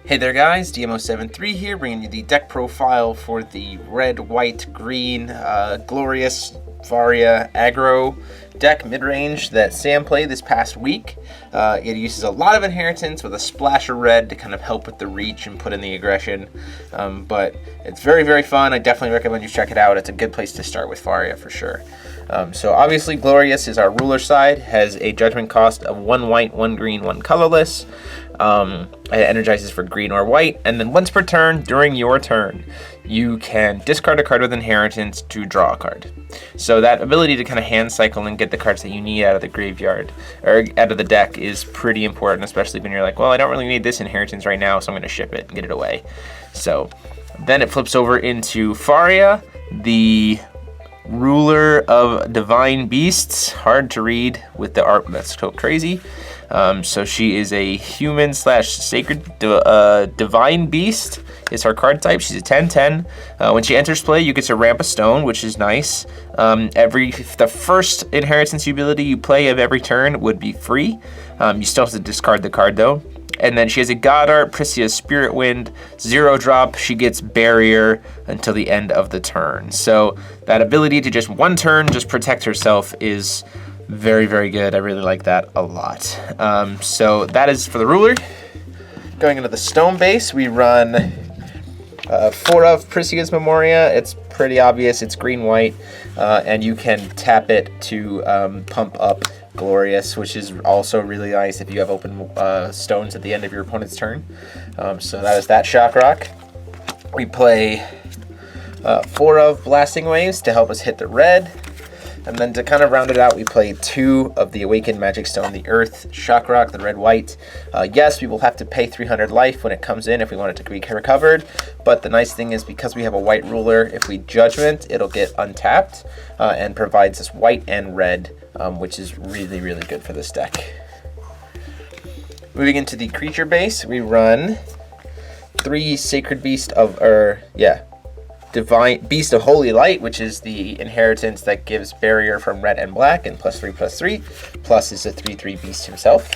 Hey there guys, DMO73 here, bringing you the deck profile for the red, white, green, Glorious, Faria, aggro deck mid-range that Sam played this past week. It uses a lot of inheritance with a splash of red to kind of help with the reach and put in the aggression, but it's very, very fun. I definitely recommend you check it out. It's a good place to start with Faria for sure. So obviously Glorious is our ruler side, has a judgment cost of 1 white, 1 green, 1 colorless. It energizes for green or white, and then once per turn, during your turn, you can discard a card with inheritance to draw a card. So that ability to kind of hand cycle and get the cards that you need out of the graveyard, or out of the deck, is pretty important, especially when you're like, well, I don't really need this inheritance right now, so I'm going to ship it and get it away. So then it flips over into Faria, the ruler of divine beasts. Hard to read with the art, that's so crazy. So she is a human / sacred divine beast is her card type. She's a 10/10. When she enters play, you get to ramp a stone, which is nice. The first inheritance ability you play of every turn would be free. You still have to discard the card though. And then she has a God Art, Pricia Spirit Wind, 0-drop. She gets Barrier until the end of the turn. So that ability to just one turn just protect herself is very, very good. I really like that a lot. So that is for the ruler. Going into the stone base, we run 4 of Pricia's Memoria. It's pretty obvious. It's green-white, and you can tap it to pump up Glorious, which is also really nice if you have open stones at the end of your opponent's turn. So that is that Shock Rock. We play 4 of Blasting Waves to help us hit the red. And then to kind of round it out, we play 2 of the Awakened Magic Stone, the Earth Shock Rock, the red-white. Yes, we will have to pay 300 life when it comes in if we want it to be recovered, but the nice thing is because we have a white ruler, if we Judgment, it'll get untapped and provides us white and red, which is really, really good for this deck. Moving into the creature base, we run 3 Sacred Beast of, Divine Beast of Holy Light, which is the inheritance that gives barrier from red and black and +3/+3, plus is a 3/3 beast himself.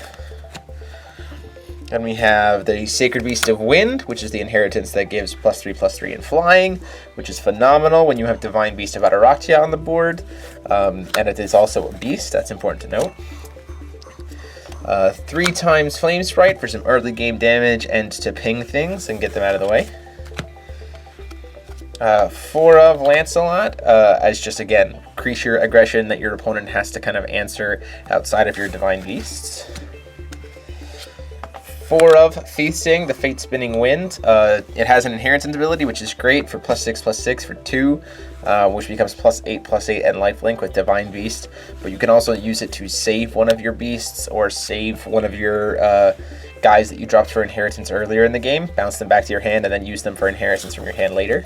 And we have the Sacred Beast of Wind, which is the inheritance that gives +3/+3 in flying, which is phenomenal when you have Divine Beast of Attoractia on the board. And it is also a beast, that's important to note. 3 times Flame Sprite for some early game damage and to ping things and get them out of the way. 4 of Lancelot, as just, again, creature aggression that your opponent has to kind of answer outside of your Divine Beasts. 4 of Fiethsing, the Fate Spinning Wind. It has an inheritance ability, which is great for +6/+6 for 2, which becomes +8/+8 and lifelink with Divine Beast. But you can also use it to save one of your beasts or save one of your guys that you dropped for inheritance earlier in the game, bounce them back to your hand, and then use them for inheritance from your hand later.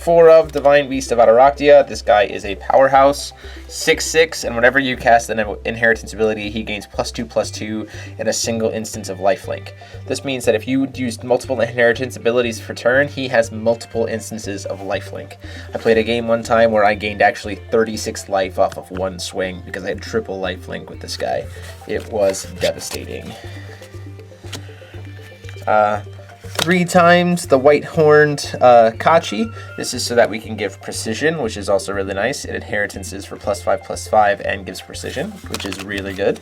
4 of Divine Beast of Attoractia. This guy is a powerhouse, 6/6, and whenever you cast an inheritance ability, he gains +2/+2 in a single instance of lifelink. This means that if you used multiple inheritance abilities per turn, he has multiple instances of lifelink. I played a game one time where I gained actually 36 life off of one swing because I had triple lifelink with this guy. It was devastating. 3 times the white-horned Kaichi. This is so that we can give precision, which is also really nice. It inheritances for +5/+5 and gives precision, which is really good.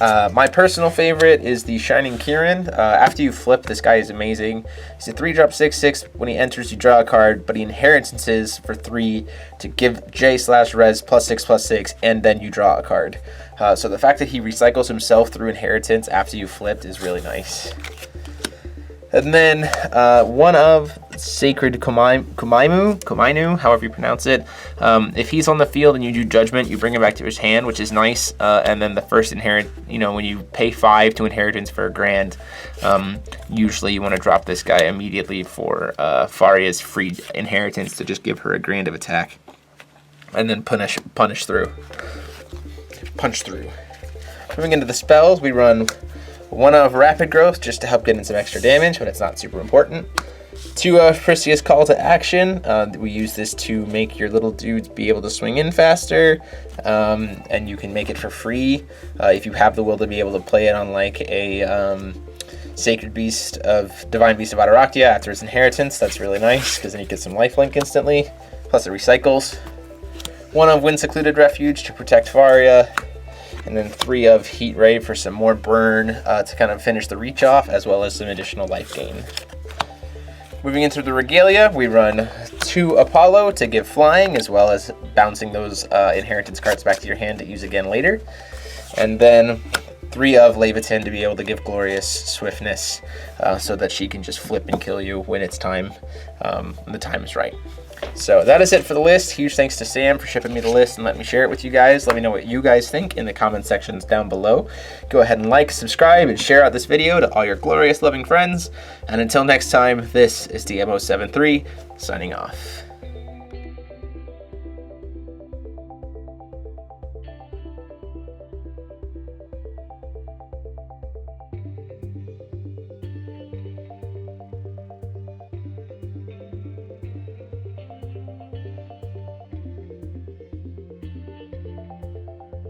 My personal favorite is the Shining Kirin. After you flip, this guy is amazing. He's a 3-drop 6/6. When he enters, you draw a card, but he inheritances for 3 to give J/res +6/+6, and then you draw a card. So the fact that he recycles himself through inheritance after you flipped is really nice. And then 1 of Sacred Komainu, however you pronounce it. If he's on the field and you do Judgment, you bring him back to his hand, which is nice. And then the first when you pay 5 to inheritance for a grand, usually you want to drop this guy immediately for Faria's free inheritance to just give her a grand of attack. And then punch through. Moving into the spells, we run 1 of Rapid Growth just to help get in some extra damage, but it's not super important. 2 of Pricia's Call to Action. We use this to make your little dudes be able to swing in faster, and you can make it for free if you have the will to be able to play it on like a Divine Beast of Attoractia after its inheritance. That's really nice because then you get some lifelink instantly, plus it recycles. 1 of Secluded Refuge to protect Faria, and then 3 of Heat Ray for some more burn to kind of finish the reach off, as well as some additional life gain. Moving into the Regalia, we run 2 Apollo to give flying, as well as bouncing those inheritance cards back to your hand to use again later. And then 3 of Laevateinn to be able to give Glorious swiftness, so that she can just flip and kill you when it's time, when the time is right. So that is it for the list. Huge thanks to Sam for shipping me the list and letting me share it with you guys. Let me know what you guys think in the comment sections down below. Go ahead and like, subscribe, and share out this video to all your glorious loving friends. And until next time, this is DMO73 signing off.